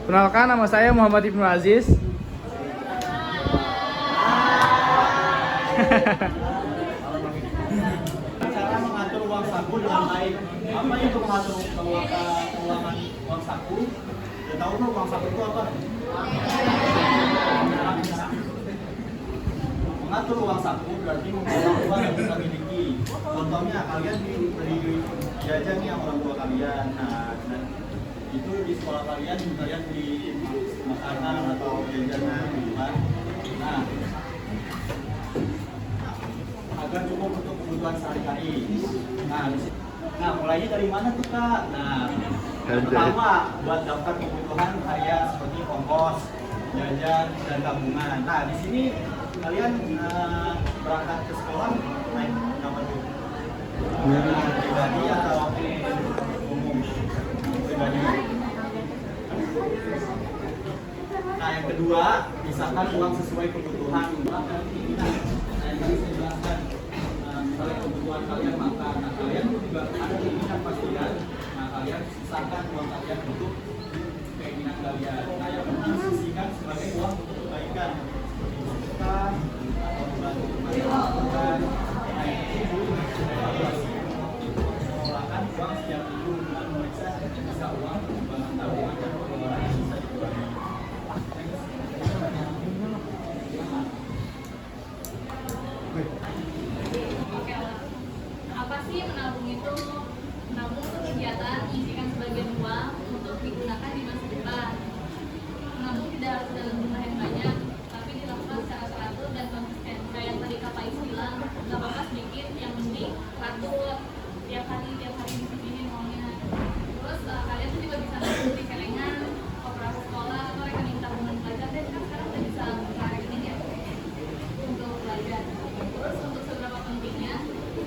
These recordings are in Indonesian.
Kenalkan, nama saya Muhammad Ibnu Aziz. Cara mengatur uang saku dengan baik. Apa itu mengatur keuangan uang saku? Udah tahu tuh uang saku itu apa? Mengatur uang saku berarti mengelola uang yang kita miliki. Contohnya kalian beli jajan nih sama orang tua kalian. Nah, itu di sekolah kalian beli makanan atau jajanan gitu kan. Nah, agar cukup untuk kebutuhan sehari-hari. Nah, mulainya dari mana tuh Kak? Nah, yang pertama buat daftar kebutuhan harian seperti ongkos, jajan, dan tabungan. Nah, di sini kalian berangkat ke sekolah naik apa tuh? Pribadi atau umum? Pribadi. Nah, yang kedua, pisahkan uang sesuai kebutuhan. Misalnya kebutuhan kalian makan, nah kalian juga ada keinginan pastikan, nah kalian sisahkan uang kalian untuk keinginan kalian. Nah, yang penting sisihkan sebagai uang untuk kebaikan, seperti sedekah atau membantu masyarakat. Nah, itu mengelolakan uang setiap minggu dengan memeriksa sisa uang, pengembangan tabungan dan pengeluaran yang bisa dikurangi. Apa sih menabung itu? Menabung itu kegiatan menyisihkan sebagian uang untuk digunakan di masa depan. Menabung tidak harus dalam jumlah yang banyak, tapi dilakukan secara teratur dan konsisten. Kayak yang tadi Kak Faiz bilang, nggak apa-apa sedikit, yang penting teratur tiap hari disisihinin uangnya. Terus kalian tuh juga bisa nabung di celengan, koperasi sekolah atau rekening tabungan pelajar. Dan kan sekarang udah bisa buka rekening ya untuk pelajar. Terus untuk seberapa pentingnya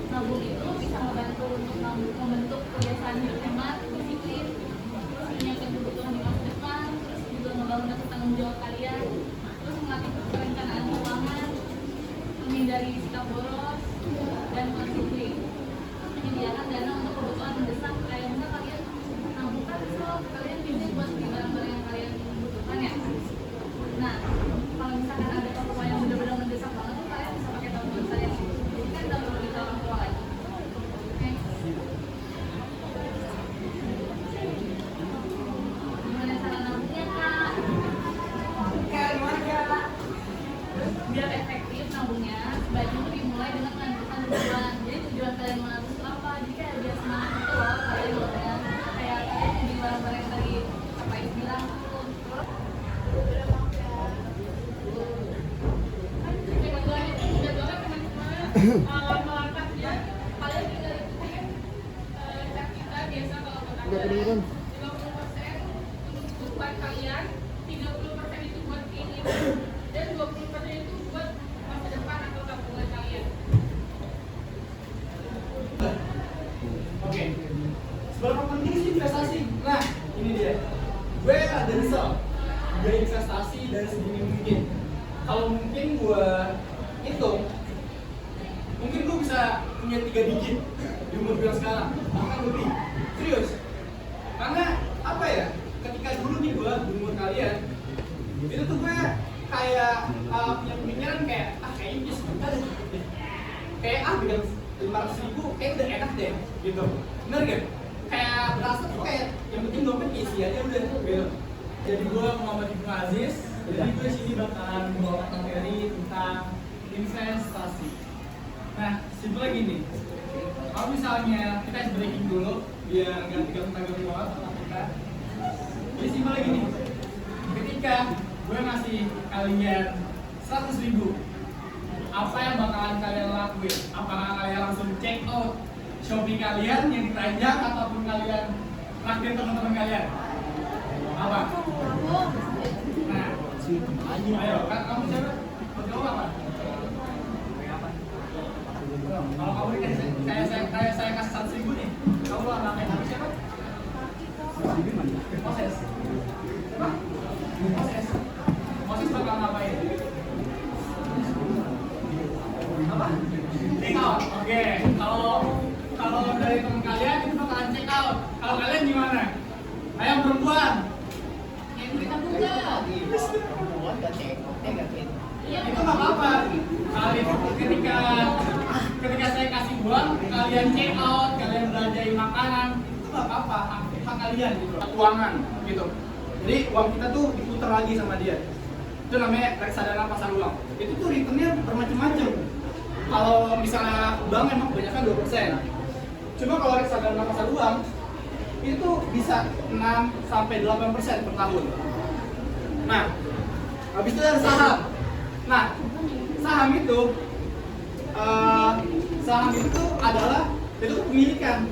nabung itu bisa membantu untuk membentuk kebiasaan hidup hemat, disiplin, terus menyiapkan kebutuhan di masa depan, terus juga membangun rasa tanggung jawab kalian, terus melatih perencanaan keuangan, menghindari sikap boros dan konsumsi, menyediakan dana untuk kebutuhan mendesak. Kayak misalnya kalian nabung kan, kalian bisa buat beli barang-barang yang kalian butuhkan ya. Nah, kalau misalkan ada toko yang benar-benar mendesak banget tuh kalian bisa pakai tabungan kalian. Jadi kan nggak perlu minta orang tua lagi. Oke. Gimana cara nabungnya Kak? Biar efektif nabungnya, sebaiknya dimulai dengan menentukan tujuan. Jadi tujuan kalian menabung itu apa? Jadi kayak biar semangat gitu loh kalian buatnya. Kayak kalian beli barang-barang yang tadi apa yang bilang tuh. Melangkah ya, kalian tinggal ikutin chat kita biasa kalau kalian 50% untuk kebutuhan kalian, 30% itu buat keinginan, dan 20% itu buat masa depan atau tabungan kalian. Oke, seberapa penting sih investasi? Nah, ini dia. Gue ada risau. Gue investasi dari segini mungkin. Kalau mungkin gue hitung, mungkin gue bisa punya 3 digit di umur gue sekarang, bahkan lebih. Serius. Karena apa ya? Ketika dulu nih gue di umur kalian, itu tuh gue kayak punya pemikiran kayak kayaknya bisa sebentar deh. Kayak dengan 500.000 kayak udah enak deh gitu. Bener gak? Kayak berasa tuh kayak yang penting dompet isi aja udah gitu. Jadi gue Muhammad Ibnu Aziz. Jadi gue sini bakalan membawakan materi tentang investasi. Nah, simpelnya gini. Kalau misalnya kita breaking dulu biar nggak tegang-tegang banget sama kita. Jadi simpelnya gini. Ketika gue ngasih kalian 100.000, apa yang bakalan kalian lakuin? Apakah kalian langsung check out Shopee kalian yang diteranjang ataupun kalian traktir teman-teman kalian? Apa? Nah, ayo, kamu siapa? Kamu apa? Kalau kamu dikasih saya kasih 100.000 nih, kamu bakal ngapain? Kamu siapa? Moses. Siapa? Moses bakal ngapain? Apa? Check out. Oke. Kalau dari teman kalian itu bakalan check out. Kalau kalian gimana? Ayo perempuan. Yang kita enggak. Perempuan gak cekok, gak gitu. Iya, Itu nggak apa-apa. Kalian ketika saya kasih uang, kalian check out, kalian belanjain makanan, itu nggak apa-apa, hak kalian gitu. Keuangan gitu. Jadi uang kita tuh diputar lagi sama dia. Itu namanya reksadana pasar uang. Itu tuh returnnya bermacam-macam. Kalau misalnya bank memang kebanyakan 2%. Cuma kalau reksadana pasar uang itu bisa 6 sampai 8% per tahun. Nah, habis itu ada saham. Nah, saham itu adalah itu kepemilikan.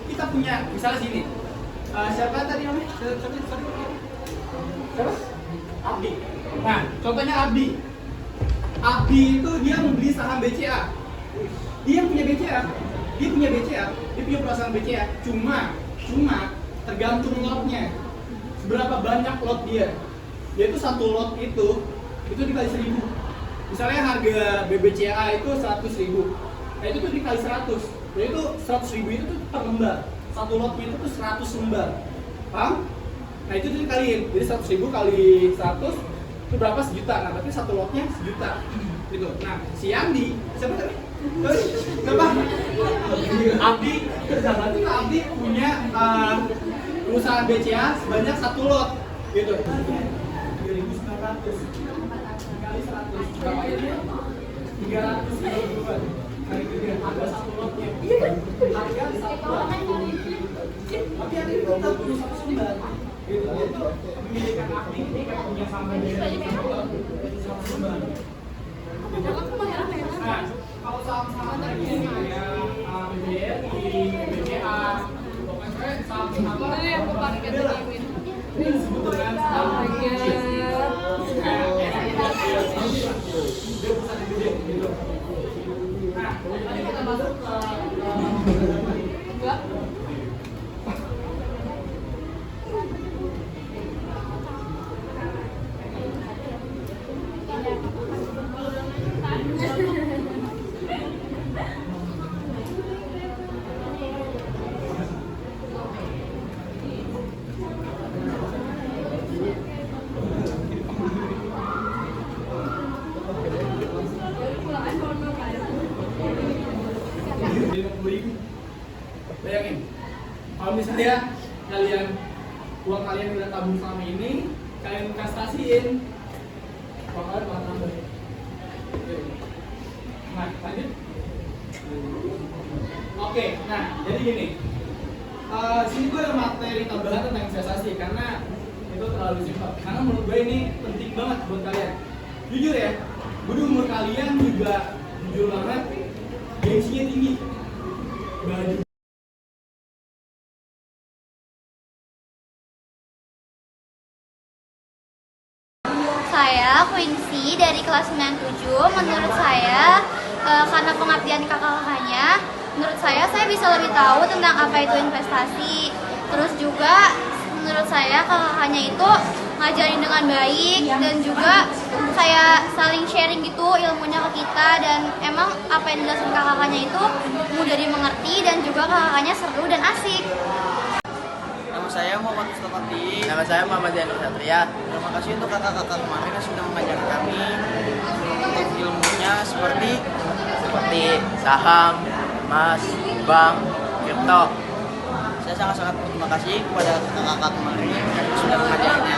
Kita punya, misalnya sini. Siapa tadi namanya? Siapa? Abdi. Nah, contohnya Abdi. Abdi itu dia membeli saham BCA. Dia punya BCA. Dia punya perusahaan BCA. Cuma tergantung lotnya. Seberapa banyak lot dia. Yaitu satu lot itu dikali 1000. Misalnya harga BBCA itu 100.000. Nah itu tuh dikali 100. Yaitu 100.000 itu tuh per lembar. Satu lotnya itu tuh 100 lembar. Paham? Nah itu tuh dikaliin. Jadi 100.000 kali 100 itu berapa? Sejuta. Nah berarti satu lotnya sejuta. Gitu. Nah si Andi, siapa tadi? Siapa? Abdi. Berarti Abdi punya perusahaan BCA sebanyak satu lot. Gitu. 3.900 dikali 100 berapa ya dia? 300 kali 3 harga satu lotnya. Harga satu lot. Tapi ada yang tetap punya satu lembar. Gitu. Itu pemilikan Abdi ini kan punya sama dengan satu lembar. Nah, kalau saham-saham lagi kayak BBRI, BCA, pokoknya saham-saham apa yang pakai ini disebut dengan saham Nah, tadi kita masuk ke bayangin, kalau misalnya uang kalian udah tabung selama ini, kalian investasiin, uang kalian bakal nambah. Nah, lanjut. Oke, nah jadi gini, sini gue ada materi tambahan tentang investasi karena itu terlalu simpel. Karena menurut gue ini penting banget buat kalian. Jujur ya, gue di umur kalian juga jujur banget, gengsinya tinggi. Baju Saya Quincy dari kelas 97. Menurut saya karena pengabdian kakak-kakaknya, menurut saya bisa lebih tahu tentang apa itu investasi. Terus juga menurut saya kakak-kakaknya itu ngajarin dengan baik dan juga kayak saling sharing gitu ilmunya ke kita, dan emang apa yang dijelaskan kakak-kakaknya itu mudah dimengerti dan juga kakak-kakaknya seru dan asik. Nama saya Muhammad Mustafa. Nama saya Muhammad Dian Satria. Terima kasih untuk kakak-kakak kemarin yang sudah mengajar kami untuk ilmunya seperti saham, emas, bank, kripto. saya sangat-sangat berterima kasih kepada kakak-kakak kemarin yang sudah mengajarnya.